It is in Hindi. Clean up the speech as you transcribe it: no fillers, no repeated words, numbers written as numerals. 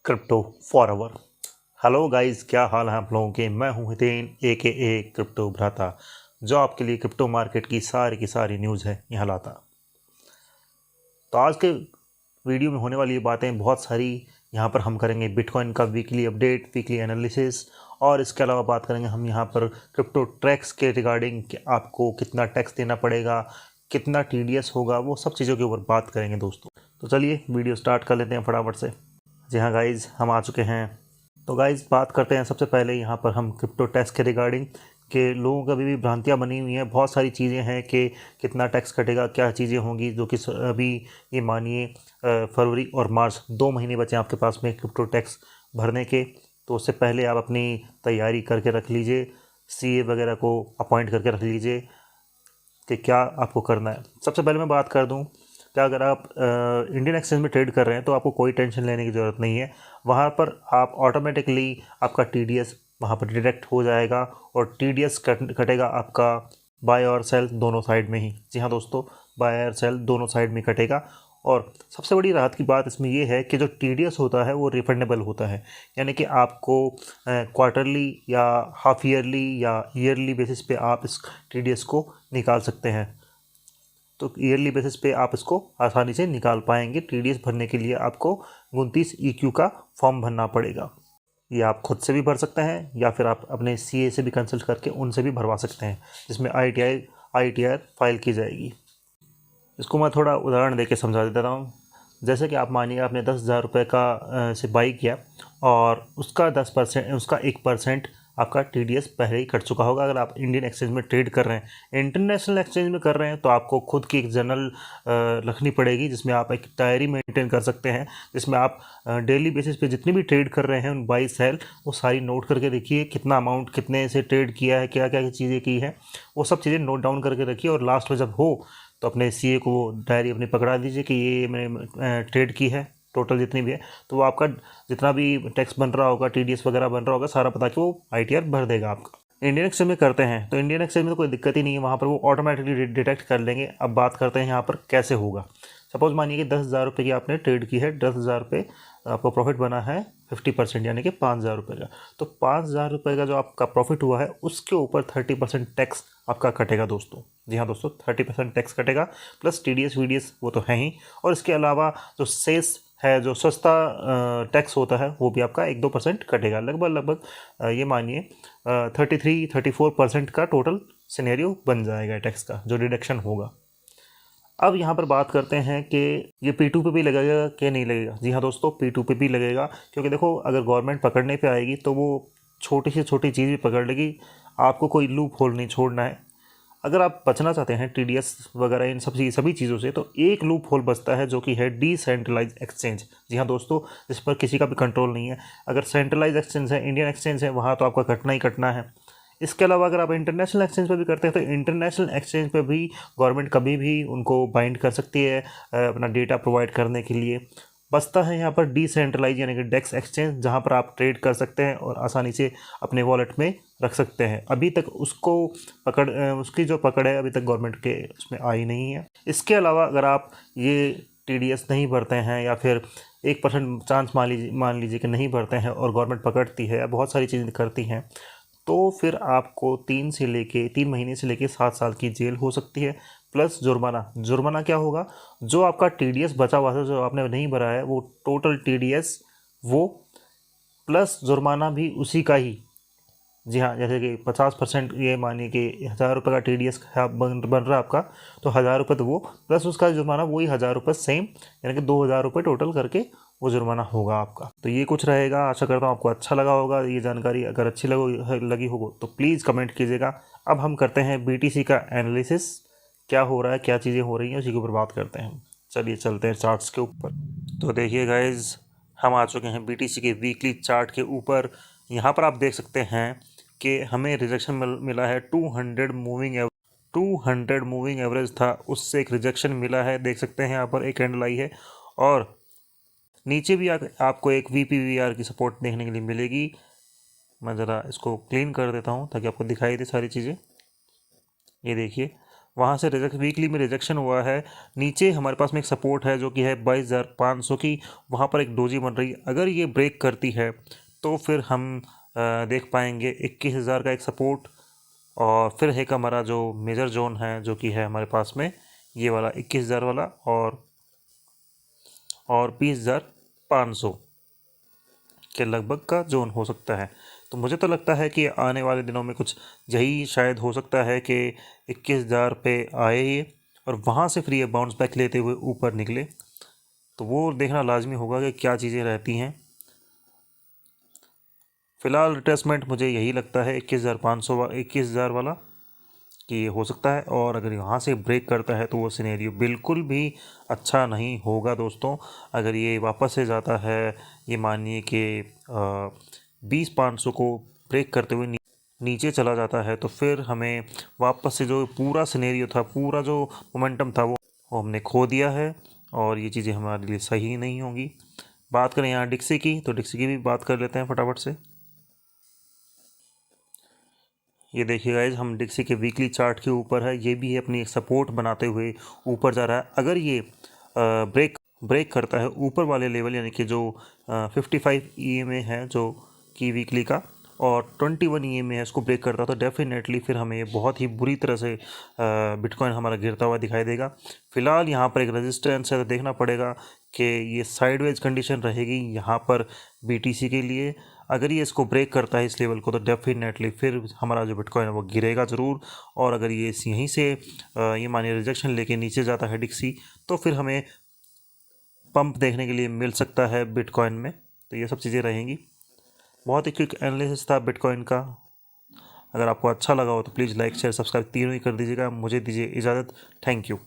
Crypto forever. हेलो गाइस, क्या हाल है आप लोगों के। मैं हूं हितेन ए क्रिप्टो भ्राता, जो आपके लिए क्रिप्टो मार्केट की सारी न्यूज़ है यहाँ लाता। तो आज के वीडियो में होने वाली ये बातें बहुत सारी यहाँ पर हम करेंगे। बिटकॉइन का वीकली अपडेट, वीकली एनालिसिस, और इसके अलावा बात करेंगे हम यहाँ पर क्रिप्टो टैक्स के रिगार्डिंग कि आपको कितना टैक्स देना पड़ेगा, कितना टीडीएस होगा, वो सब चीज़ों के ऊपर बात करेंगे दोस्तों। तो चलिए वीडियो स्टार्ट कर लेते हैं फटाफट से। जी हाँ गाइज़, हम आ चुके हैं। तो गाइज़ बात करते हैं सबसे पहले यहाँ पर हम क्रिप्टो टैक्स के रिगार्डिंग के लोगों को अभी भी भ्रांतियाँ बनी हुई हैं। बहुत सारी चीज़ें हैं कि कितना टैक्स कटेगा, क्या चीज़ें होंगी, जो कि अभी ये मानिए फरवरी और मार्च 2 महीने बचे हैं आपके पास में क्रिप्टो टैक्स भरने के। तो उससे पहले आप अपनी तैयारी करके रख लीजिए, सीए वगैरह को अपॉइंट करके रख लीजिए कि क्या आपको करना है। सबसे पहले मैं बात कर दूं कि अगर आप इंडियन एक्सचेंज में ट्रेड कर रहे हैं तो आपको कोई टेंशन लेने की ज़रूरत नहीं है। वहाँ पर आप ऑटोमेटिकली आपका टीडीएस वहाँ पर डिडक्ट हो जाएगा, और टीडीएस कटेगा आपका बाय और सेल दोनों साइड में ही। जी हाँ दोस्तों, बाय और सेल दोनों साइड में कटेगा। और सबसे बड़ी राहत की बात इसमें यह है कि जो टीडीएस होता है वो रिफंडेबल होता है, यानी कि आपको क्वार्टरली या हाफ ईयरली या ईयरली बेसिस पे आप इस टीडीएस को निकाल सकते हैं। तो ईयरली बेसिस पे आप इसको आसानी से निकाल पाएंगे। टीडीएस भरने के लिए आपको 29 ईक्यू का फॉर्म भरना पड़ेगा। ये आप खुद से भी भर सकते हैं या फिर आप अपने सीए से भी कंसल्ट करके उनसे भी भरवा सकते हैं, जिसमें आईटीआर फाइल की जाएगी। इसको मैं थोड़ा उदाहरण देके समझा देता हूँ। जैसे कि आप मानिए आपने 10,000 रुपये का से बाई किया, और उसका 10% उसका 1% आपका टीडीएस पहले ही कट चुका होगा। अगर आप इंडियन एक्सचेंज में ट्रेड कर रहे हैं, इंटरनेशनल एक्सचेंज में कर रहे हैं, तो आपको खुद की एक जर्नल रखनी पड़ेगी, जिसमें आप एक डायरी मेंटेन कर सकते हैं, जिसमें आप डेली बेसिस पे जितनी भी ट्रेड कर रहे हैं उन बाई सेल वो सारी नोट करके रखिए। कितना अमाउंट कितने से ट्रेड किया है, क्या क्या चीज़ें की हैं, वो सब चीज़ें नोट डाउन करके रखिए। और लास्ट में जब हो तो अपने सीए को वो डायरी अपनी पकड़ा दीजिए कि ये मैंने ट्रेड की है, टोटल जितनी भी है। तो वो आपका जितना भी टैक्स बन रहा होगा, टीडीएस वगैरह बन रहा होगा, सारा पता कि वो आईटीआर भर देगा आपका। इंडियन एक्सचेंज में करते हैं तो इंडियन एक्सचेंज में तो कोई दिक्कत ही नहीं है, वहाँ पर वो ऑटोमेटिकली डिटेक्ट कर लेंगे। अब बात करते हैं यहाँ पर कैसे होगा। सपोज मानिए कि 10,000 रुपये की आपने ट्रेड की है, 10,000 रुपये आपको प्रॉफिट बना है 50%, यानी कि 5,000 रुपये का। तो 5,000 रुपये का जो आपका प्रॉफिट हुआ है उसके ऊपर 30% टैक्स आपका कटेगा दोस्तों। जी हाँ दोस्तों, 30% टैक्स कटेगा, प्लस टीडीएस वीडीएस वो तो है ही। और इसके अलावा जो सेस है, जो सस्ता टैक्स होता है, वो भी आपका 1-2% कटेगा। लगभग ये मानिए 33-34% का टोटल सिनेरियो बन जाएगा टैक्स का, जो डिडक्शन होगा। अब यहाँ पर बात करते हैं कि ये P2 पे भी लगेगा कि नहीं लगेगा। जी हाँ दोस्तों, P2 पे भी लगेगा, क्योंकि देखो अगर गवर्नमेंट पकड़ने पे आएगी तो वो छोटी से छोटी चीज़ भी पकड़ लेगी। आपको कोई लूप होल नहीं छोड़ना है। अगर आप बचना चाहते हैं टीडीएस वगैरह इन सभी चीज़ों से, तो एक लूप होल बचता है, जो कि है डिसेंट्रलाइज एक्सचेंज। जी हाँ दोस्तों, इस पर किसी का भी कंट्रोल नहीं है। अगर सेंट्रलाइज एक्सचेंज है, इंडियन एक्सचेंज है, वहाँ तो आपका कटना ही कटना है। इसके अलावा अगर आप इंटरनेशनल एक्सचेंज पर भी करते हैं तो इंटरनेशनल एक्सचेंज पर भी गवर्नमेंट कभी भी उनको बाइंड कर सकती है अपना डेटा प्रोवाइड करने के लिए। बचता है यहाँ पर डिसेंट्रलाइज यानी कि डेक्स एक्सचेंज, जहाँ पर आप ट्रेड कर सकते हैं और आसानी से अपने वॉलेट में रख सकते हैं। अभी तक उसको उसकी जो पकड़ है अभी तक गवर्नमेंट के उसमें आई नहीं है। इसके अलावा अगर आप ये टीडीएस नहीं भरते हैं, या फिर 1% चांस मान लीजिए कि नहीं भरते हैं और गवर्नमेंट पकड़ती है, बहुत सारी चीज़ें करती हैं, तो फिर आपको 3 महीने से लेके 7 साल की जेल हो सकती है, प्लस जुर्माना क्या होगा, जो आपका टीडीएस बचा हुआ है, जो आपने नहीं भरा है, वो टोटल टीडीएस वो प्लस जुर्माना भी उसी का ही। जी हाँ, जैसे कि 50%, ये मानिए कि 1,000 रुपये का टीडीएस बन रहा है आपका, तो 1,000 रुपये तो वो प्लस उसका जुर्माना वही 1,000 रुपये सेम, यानी कि 2,000 रुपये टोटल करके वो जुर्माना होगा आपका। तो ये कुछ रहेगा। आशा करता हूँ आपको अच्छा लगा होगा ये जानकारी। अगर अच्छी लगी हो तो प्लीज़ कमेंट कीजिएगा। अब हम करते हैं बीटीसी का एनालिसिस, क्या हो रहा है, क्या चीज़ें हो रही हैं, उसी के ऊपर बात करते हैं। चलिए चलते हैं चार्ट्स के ऊपर। तो देखिए गाइज, हम आ चुके हैं बीटीसी के वीकली चार्ट के ऊपर। यहाँ पर आप देख सकते हैं कि हमें रिजेक्शन मिला है 200 मूविंग एवरेज था, उससे एक रिजेक्शन मिला है। देख सकते हैं यहाँ पर एक कैंडल आई है, और नीचे भी आपको एक VPVR की सपोर्ट देखने के लिए मिलेगी। मैं ज़रा इसको क्लीन कर देता हूँ ताकि आपको दिखाई दे सारी चीज़ें। ये देखिए, वहाँ से वीकली में रिजेक्शन हुआ है। नीचे हमारे पास में एक सपोर्ट है जो कि है 22,500 की, वहाँ पर एक डोजी बन रही है। अगर ये ब्रेक करती है तो फिर हम देख पाएंगे 21,000 का एक सपोर्ट, और फिर एक हमारा जो मेजर जोन है जो कि है हमारे पास में ये वाला 21,000 वाला, और 20,500 के लगभग का जोन हो सकता है। तो मुझे तो लगता है कि आने वाले दिनों में कुछ यही शायद हो सकता है कि 21,000 पे आए ये, और वहाँ से फिर ये बाउंस बैक लेते हुए ऊपर निकले। तो वो देखना लाजमी होगा कि क्या चीज़ें रहती हैं। फ़िलहाल रिट्रेसमेंट मुझे यही लगता है 21,500 21,000 वाला कि ये हो सकता है, और अगर यहाँ से ब्रेक करता है तो वो सिनेरियो बिल्कुल भी अच्छा नहीं होगा दोस्तों। अगर ये वापस से जाता है, ये मानिए कि 20,500 को ब्रेक करते हुए नीचे चला जाता है, तो फिर हमें वापस से जो पूरा सिनेरियो था, पूरा जो मोमेंटम था वो हमने खो दिया है, और ये चीज़ें हमारे लिए सही नहीं होंगी। बात करें यहाँ डिक्सी की, तो डिक्सी की भी बात कर लेते हैं फटाफट से। ये देखिए गाइज, हम डिक्सी के वीकली चार्ट के ऊपर है, ये भी अपनी एक सपोर्ट बनाते हुए ऊपर जा रहा है। अगर ये ब्रेक करता है ऊपर वाले लेवल, यानी कि जो 55 EMA है जो कि वीकली का, और 21 EMA है, इसको ब्रेक करता है, तो डेफिनेटली फिर हमें बहुत ही बुरी तरह से बिटकॉइन हमारा गिरता हुआ दिखाई देगा। फिलहाल यहाँ पर एक रेजिस्टेंस है, तो देखना पड़ेगा कि ये साइडवेज कंडीशन रहेगी यहाँ पर BTC के लिए। अगर ये इसको ब्रेक करता है इस लेवल को, तो डेफिनेटली फिर हमारा जो बिटकॉइन है वो गिरेगा ज़रूर। और अगर ये यहीं से ये मानिए रिजेक्शन लेके नीचे जाता है डिक्सी, तो फिर हमें पंप देखने के लिए मिल सकता है बिटकॉइन में। तो ये सब चीज़ें रहेंगी। बहुत ही क्विक एनालिसिस था बिटकॉइन का। अगर आपको अच्छा लगा हो तो प्लीज़ लाइक शेयर सब्सक्राइब तीनों ही कर दीजिएगा। मुझे दीजिए इजाज़त। Thank you.